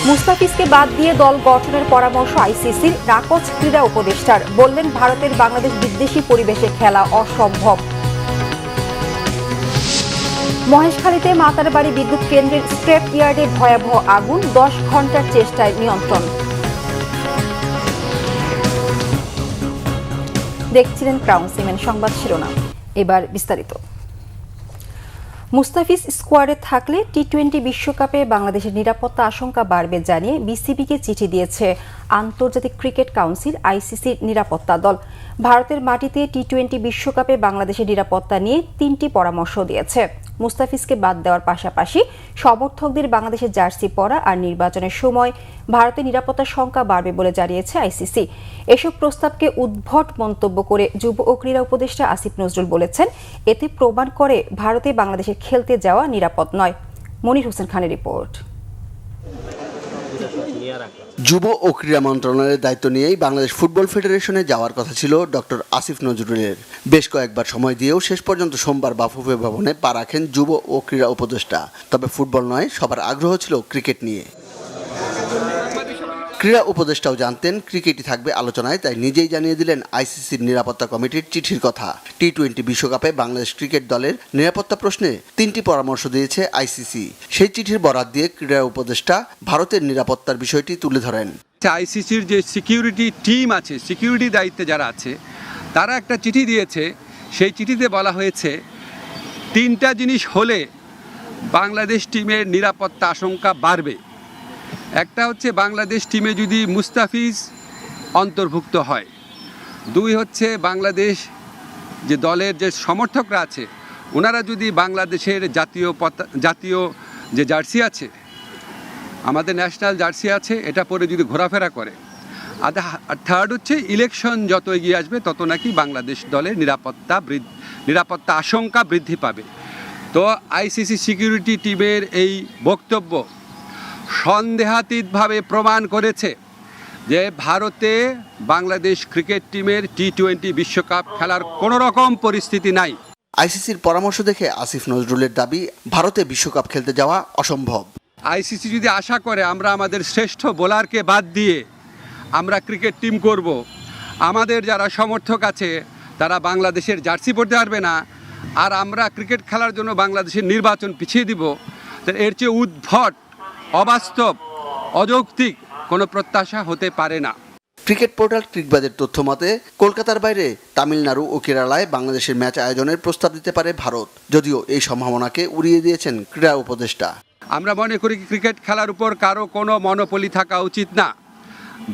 মুস্তাফিজকে বাদ দিয়ে দল গঠনের পরামর্শ আইসিসির, নাকচ ক্রীড়া উপদেষ্টার। বললেন ভারতের বাংলাদেশ বিদ্বেষী পরিবেশে খেলা অসম্ভব। মহেশখালীতে মাতারবাড়ি বিদ্যুৎ কেন্দ্রের স্ক্র্যাপ ইয়ার্ডে ভয়াবহ আগুন, 10 ঘন্টার চেষ্টায় নিয়ন্ত্রণ। দেখছিলেন ক্রাউন সিমেন্ট সংবাদ শিরোনাম, এবার বিস্তারিত। মুস্তাফিজ স্কোয়াডে থাকলে টি-20 বিশ্বকাপে বাংলাদেশের নিরাপত্তা আশঙ্কা বাড়বে জানিয়ে বিসিবিকে চিঠি দিয়েছে আন্তর্জাতিক ক্রিকেট কাউন্সিল আইসিসির নিরাপত্তা দল। ভারতের মাটিতে টি-20 বিশ্বকাপে বাংলাদেশের নিরাপত্তা নিয়ে 3টি পরামর্শ দিয়েছে। মুস্তাফিজকে বাদ দেওয়ার পাশাপাশি সমর্থকদের বাংলাদেশের জার্সি পরা আর নির্বাচনের সময় ভারতের নিরাপত্তার শঙ্কা বাড়বে বলে জানিয়েছে আইসিসি। এসব প্রস্তাবকে উদ্ভট মন্তব্য করে যুব ও ক্রীড়া উপদেষ্টা আসিফ নজরুল বলেছেন, এতে প্রমাণ করে ভারতে বাংলাদেশের খেলতে যাওয়া নিরাপদ নয়। মনির হোসেন খানের রিপোর্ট। যুব ও ক্রীড়া মন্ত্রণালয়ের দায়িত্ব নিয়েই বাংলাদেশ ফুটবল ফেডারেশনে যাওয়ার কথা ছিল ডক্টর আসিফ নজরুলের। বেশ কয়েকবার সময় দিয়েও শেষ পর্যন্ত সোমবার বাফুফে ভবনে পা রাখেন যুব ও ক্রীড়া উপদেষ্টা। তবে ফুটবল নয়, সবার আগ্রহ ছিল ক্রিকেট নিয়ে। ক্রীড়া উপদেষ্টাও জানতেন ক্রিকেটই থাকবে আলোচনায়, তাই নিজেই জানিয়ে দিলেন আইসিসির নিরাপত্তা কমিটির চিঠির কথা। টি-20 বিশ্বকাপে বাংলাদেশ ক্রিকেট দলের নিরাপত্তা প্রশ্নে 3টি পরামর্শ দিয়েছে আইসিসি। সেই চিঠির বরাত দিয়ে ক্রীড়া উপদেষ্টা ভারতের নিরাপত্তার বিষয়টি তুলে ধরেন। আইসিসির যে সিকিউরিটি টিম আছে, সিকিউরিটি দায়িত্বে যারা আছে, তারা একটা চিঠি দিয়েছে। সেই চিঠিতে বলা হয়েছে 3টা জিনিস হলে বাংলাদেশ টিমের নিরাপত্তা আশঙ্কা বাড়বে। একটা হচ্ছে বাংলাদেশ টিমে যদি মুস্তাফিজ অন্তর্ভুক্ত হয়। 2 হচ্ছে বাংলাদেশ যে দলের যে সমর্থকরা আছে ওনারা যদি বাংলাদেশের জাতীয় যে জার্সি আছে, আমাদের ন্যাশনাল জার্সি আছে, এটা পরে যদি ঘোরাফেরা করে। আর 3rd হচ্ছে ইলেকশন যত এগিয়ে আসবে তত নাকি বাংলাদেশ দলের নিরাপত্তা আশঙ্কা বৃদ্ধি পাবে। তো আইসিসি সিকিউরিটি টিমের এই বক্তব্য সন্দেহাতীতভাবে প্রমাণ করেছে যে ভারতে বাংলাদেশ ক্রিকেট টিমের টি-20 বিশ্বকাপ খেলার কোনো রকম পরিস্থিতি নাই। আইসিসির পরামর্শ দেখে আসিফ নজরুলের দাবি, ভারতে বিশ্বকাপ খেলতে যাওয়া অসম্ভব। আইসিসি যদি আশা করে আমরা আমাদের শ্রেষ্ঠ বোলারকে বাদ দিয়ে আমরা ক্রিকেট টিম করব, আমাদের যারা সমর্থক আছে তারা বাংলাদেশের জার্সি পরতে পারবে না, আর আমরা ক্রিকেট খেলার জন্য বাংলাদেশের নির্বাচন পিছিয়ে দিব, এর চেয়ে উদ্ভট, অবাস্তব, অযৌক্তিক কোনো প্রত্যাশা হতে পারে না। ক্রিকেট পোর্টাল ক্রিকবাজের তথ্য মতে কলকাতার বাইরে তামিলনাড়ু ও কেরালায় বাংলাদেশের ম্যাচ আয়োজনের প্রস্তাব দিতে পারে ভারত, যদিও এই সম্ভাবনাকে উড়িয়ে দিয়েছেন ক্রীড়া উপদেষ্টা। আমরা মনে করি ক্রিকেট খেলার উপর কারো কোনো মনোপলি থাকা উচিত না।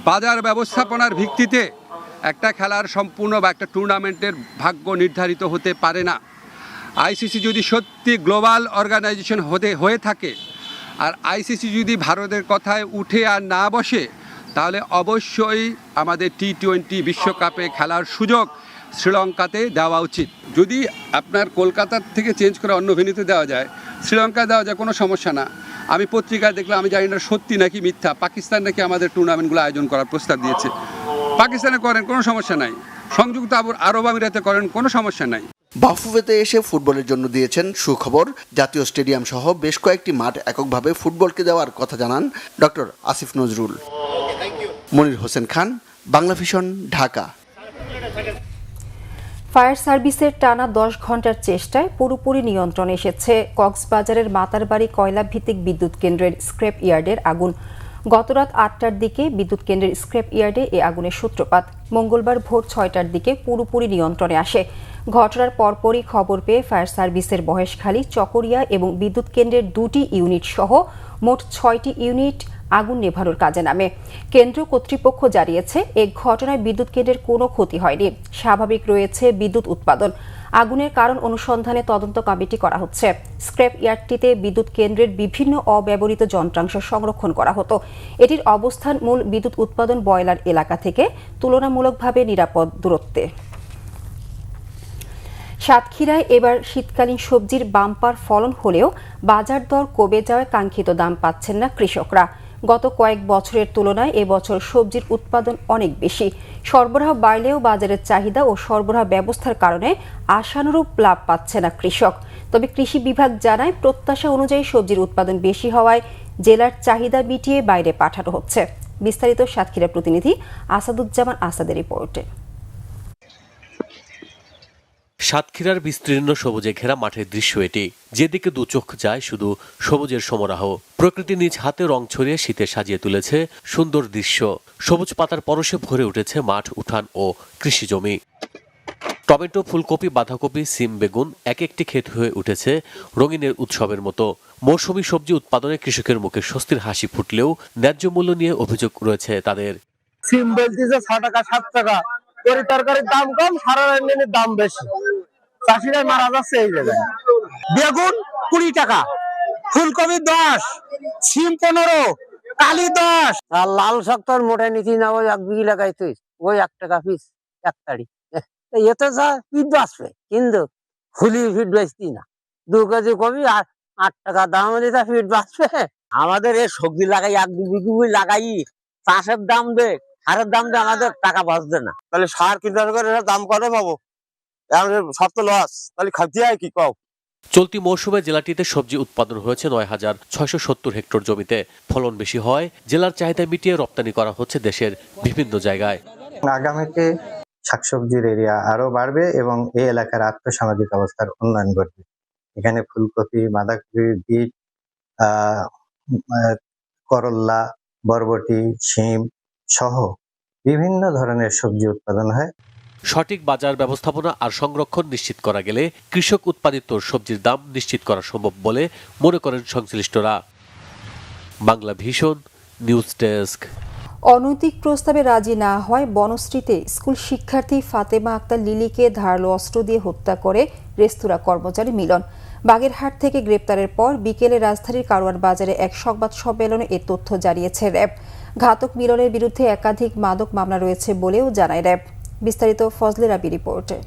বাজার ব্যবস্থাপনার ভিত্তিতে একটা খেলার সম্পূর্ণ বা একটা টুর্নামেন্টের ভাগ্য নির্ধারিত হতে পারে না। আইসিসি যদি সত্যি গ্লোবাল অর্গানাইজেশন হয়ে থাকে আর আইসিসি যদি ভারতের কথায় উঠে আর না বসে, তাহলে অবশ্যই আমাদের টি-20 বিশ্বকাপে খেলার সুযোগ শ্রীলঙ্কাতে দেওয়া উচিত। যদি আপনার কলকাতার থেকে চেঞ্জ করে অন্য ভেন্যুতে দেওয়া যায়, শ্রীলঙ্কা দেওয়া যায়, কোনো সমস্যা না। আমি পত্রিকায় দেখলাম, আমি জানি না সত্যি নাকি মিথ্যা, পাকিস্তান নাকি আমাদের টুর্নামেন্টগুলো আয়োজন করার প্রস্তাব দিয়েছে। পাকিস্তানে করেন, কোনো সমস্যা নাই। সংযুক্ত আরব আমিরাতে করেন, কোনো সমস্যা নাই। বাফুফেতে এসে ফুটবলের জন্য দিয়েছেন সুখবর। জাতীয় স্টেডিয়াম সহ বেশ কয়েকটি মাঠ এককভাবে ফুটবলকে দেওয়ার কথা জানান doctor Asif Nazrul. Monir Hossain Khan, Bangla vision, Dhaka. Fire সার্ভিসের টানা 10 ঘন্টার চেষ্টায় পুরোপুরি নিয়ন্ত্রণে এসেছে কক্সবাজারের মাতারবাড়ি কয়লা ভিত্তিক বিদ্যুৎ কেন্দ্রের স্ক্র্যাপ ইয়ার্ডের আগুন। গতরাত 8টার দিকে বিদ্যুৎ কেন্দ্রের স্ক্র্যাপ ইয়ার্ডে এ আগুনের সূত্রপাত। মঙ্গলবার ভোর 6টার দিকে পুরোপুরি নিয়ন্ত্রণে আসে। ঘটনার পরপরই খবর পেয়ে ফায়ার সার্ভিসের মহেশখালী, চকরিয়া এবং বিদ্যুৎ কেন্দ্রের 2টি ইউনিট সহ মোট 6টি ইউনিট আগুন নেভানোর কাজে নামে। কেন্দ্র কর্তৃপক্ষ জানিয়েছে, এ ঘটনায় বিদ্যুৎ কেন্দ্রের কোনো ক্ষতি হয়নি, স্বাভাবিক রয়েছে বিদ্যুৎ উৎপাদন। আগুনের কারণ অনুসন্ধানে তদন্ত কমিটি করা হচ্ছে। স্ক্র্যাপ ইয়ার্ডটিতে বিদ্যুৎ কেন্দ্রের বিভিন্ন অব্যবহৃত যন্ত্রাংশ সংরক্ষণ করা হতো। এটির অবস্থান মূল বিদ্যুৎ উৎপাদন বয়লার এলাকা থেকে তুলনামূলকভাবে নিরাপদ দূরত্বে। সাতক্ষীরায় এবার শীতকালীন সবজির বাম্পার ফলন হলেও বাজার দর কমে যাওয়ায় কাঙ্ক্ষিত দাম পাচ্ছেন না কৃষকরা। গত কয়েক বছরের তুলনায় এবছর সবজির উৎপাদন অনেক বেশি। সরবরাহ বাড়লেও বাজারের চাহিদা ও সরবরাহ ব্যবস্থার কারণে আশানুরূপ লাভ পাচ্ছে না কৃষক। তবে কৃষি বিভাগ জানায় প্রত্যাশা অনুযায়ী সবজির উৎপাদন বেশি হওয়ায় জেলার চাহিদা মিটিয়ে বাইরে পাঠানো হচ্ছে। বিস্তারিত সাতক্ষীরা প্রতিনিধি আসাদুজ্জামান আসাদের রিপোর্টে। সাতক্ষীরার বিস্তীর্ণ সবুজে ঘেরা মাঠের দৃশ্য এটি, যেদিকে দু চোখ যায় শুধু সবুজের সমারোহ। প্রকৃতি নিজ হাতে রং ছড়িয়ে শীতে সাজিয়ে তুলেছে সুন্দর দৃশ্য। সবুজ পাতার পরশে ভরে উঠেছে মাঠ, উঠান ও কৃষি জমি। টমেটো, ফুলকপি, বাঁধাকপি, সিম, বেগুন এক একটি ক্ষেত হয়ে উঠেছে রঙিনের উৎসবের মতো। মৌসুমী সবজি উৎপাদনে কৃষকের মুখে স্বস্তির হাসি ফুটলেও ন্যায্য মূল্য নিয়ে অভিযোগ রয়েছে তাদের। সিম বলতেছে 6 টাকা 7 টাকা, তরকারির দাম কম, সারা রান্নার দাম বেশি, চাষিরা মারা যাচ্ছে এই জায়গায়। বেগুন 20 টাকা, ফুলকপি 10, সিম 15, কালি 10, আর লাল শাক তোর মোটাই নিচি না, ওই 1 বিঘি লাগাই তুই, ওই 1 টাকা পিস, 1 তাড়ি। এতে যা ফিট বাঁচবে, কিন্তু ফুলি ফিট বেচতি না। 2 কেজি কবি আর 8 টাকা দাম হলে তা ফিট বাঁচবে। আমাদের এই সবজি লাগাই 1-2 বিঘি লাগাই, চাষের দাম দে, সারের দাম দে, আমাদের টাকা বাঁচবে না। তাহলে সার কিনতে করে দাম কত পাবো? সব তো লস, তাহলে খাইতে হয় কি কও? চলতি মৌসুমে জেলাটিতে সবজি উৎপাদন হয়েছে 9,670 হেক্টর জমিতে। ফলন বেশি হয় জেলার চাহিদা মিটিয়ে রপ্তানি করা হচ্ছে দেশের বিভিন্ন জায়গায়। আগামীতে শাকসবজির এরিয়া আরো বাড়বে এবং এই এলাকার আর্থসামাজিক অবস্থার উন্নয়ন ঘটবে। এখানে ফুলকপি, বাঁধাকপি, বিট, করল্লা, বরবটি, শিম সহ বিভিন্ন ধরনের সবজি উৎপাদন হয়। সঠিক বাজার ব্যবস্থাপনা আর সংরক্ষণ নিশ্চিত করা গেলে কৃষক উৎপাদিত সবজির দাম নিশ্চিত করা সম্ভব বলে মনে করেন সংশ্লিষ্টরা। Bangla vision news desk. অনৈতিক প্রস্তাবে রাজি না হয় বনশ্রীতে স্কুল শিক্ষার্থী ফাতেমা আক্তার লিলিকে ধারালো অস্ত্র দিয়ে হত্যা করে রেস্তোরাঁ কর্মচারী মিলন। বাগেরহাট থেকে গ্রেপ্তারের পর বিকেলে রাজধানীর কারওয়ান বাজারে এক সংবাদ সম্মেলনে এ তথ্য জানিয়েছে র্যাব। ঘাতক মিলনের বিরুদ্ধে একাধিক মাদক মামলা রয়েছে বলেও জানায় র্যাব। বিস্তারিত ফজলে রাবি রিপোর্টে।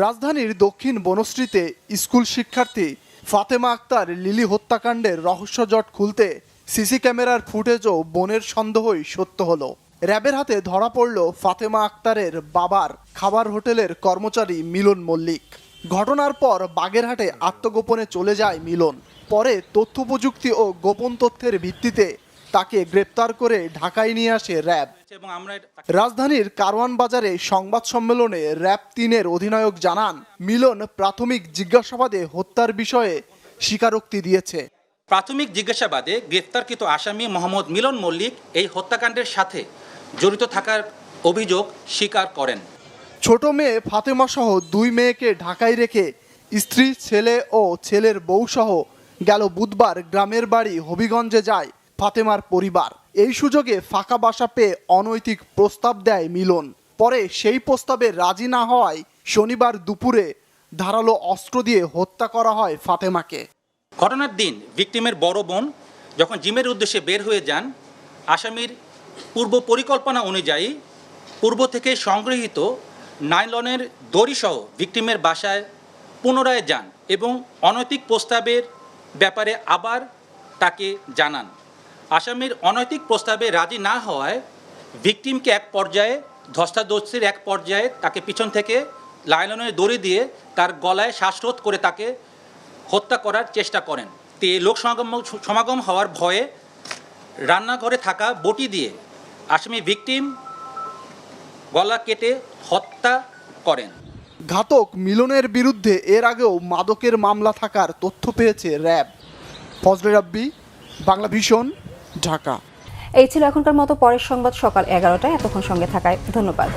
রাজধানীর দক্ষিণ বনশ্রীতে স্কুল শিক্ষার্থী ফাতেমা আক্তার লিলি হত্যাকাণ্ডের রহস্যজট খুলতে সিসি ক্যামেরার ফুটেজও বোনের সন্দেহই সত্য হলো। র্যাবের হাতে ধরা পড়ল ফাতেমা আক্তারের বাবার খাবার হোটেলের কর্মচারী মিলন মল্লিক। ঘটনার পর বাগেরহাটে আত্মগোপনে চলে যায় মিলন। পরে তথ্য প্রযুক্তি ও গোপন তথ্যের ভিত্তিতে তাকে গ্রেপ্তার করে ঢাকায় নিয়ে আসে র্যাব। রাজধানীর কারওয়ান বাজারে সংবাদ সম্মেলনে র্যাব 3-এর অধিনায়ক জানান, মিলন প্রাথমিক জিজ্ঞাসাবাদে হত্যার বিষয়ে স্বীকারোক্তি দিয়েছে। প্রাথমিক জিজ্ঞাসাবাদে গ্রেফতারকৃত আসামি মোহাম্মদ মিলন মল্লিক এই হত্যাকাণ্ডের সাথে জড়িত থাকার অভিযোগ স্বীকার করেন। ছোট মেয়ে ফাতেমা সহ 2 মেয়েকে ঢাকায় রেখে স্ত্রী, ছেলে ও ছেলের বউ সহ গেল বুধবার গ্রামের বাড়ি হবিগঞ্জে যায় ফাতেমার পরিবার। এই সুযোগে ফাঁকা বাসা পেয়ে অনৈতিক প্রস্তাব দেয় মিলন। পরে সেই প্রস্তাবে রাজি না হওয়ায় শনিবার দুপুরে ধারালো অস্ত্র দিয়ে হত্যা করা হয় ফাতেমাকে। ঘটনার দিন ভিকটিমের বড় বোন যখন জিমের উদ্দেশ্যে বের হয়ে যান, আসামির পূর্ব পরিকল্পনা অনুযায়ী পূর্ব থেকে সংগৃহীত নাইলনের দড়িসহ ভিকটিমের বাসায় পুনরায় যান এবং অনৈতিক প্রস্তাবের ব্যাপারে আবার তাকে জানান। আসামির অনৈতিক প্রস্তাবে রাজি না হওয়ায় ভিকটিমকে এক পর্যায়ে ধস্তাধস্তির এক পর্যায়ে তাকে পিছন থেকে নাইলনের দড়ি দিয়ে তার গলায় শ্বাসরোধ করে তাকে হত্যা করার চেষ্টা করেন। তে লোক সমাগম হওয়ার ভয়ে রান্নাঘরে থাকা বটি দিয়ে আসামি ভিকটিম গলা কেটে হত্যা করেন। ঘাতক মিলনের বিরুদ্ধে এর আগেও মাদকের মামলা থাকার তথ্য পেয়েছে র্যাব। ফজলে রাব্বি, বাংলা ভিশন, ঢাকা। এই ছিল এখনকার মতো। পরের সংবাদ সকাল 11টায়। এতক্ষণ সঙ্গে থাকায় ধন্যবাদ।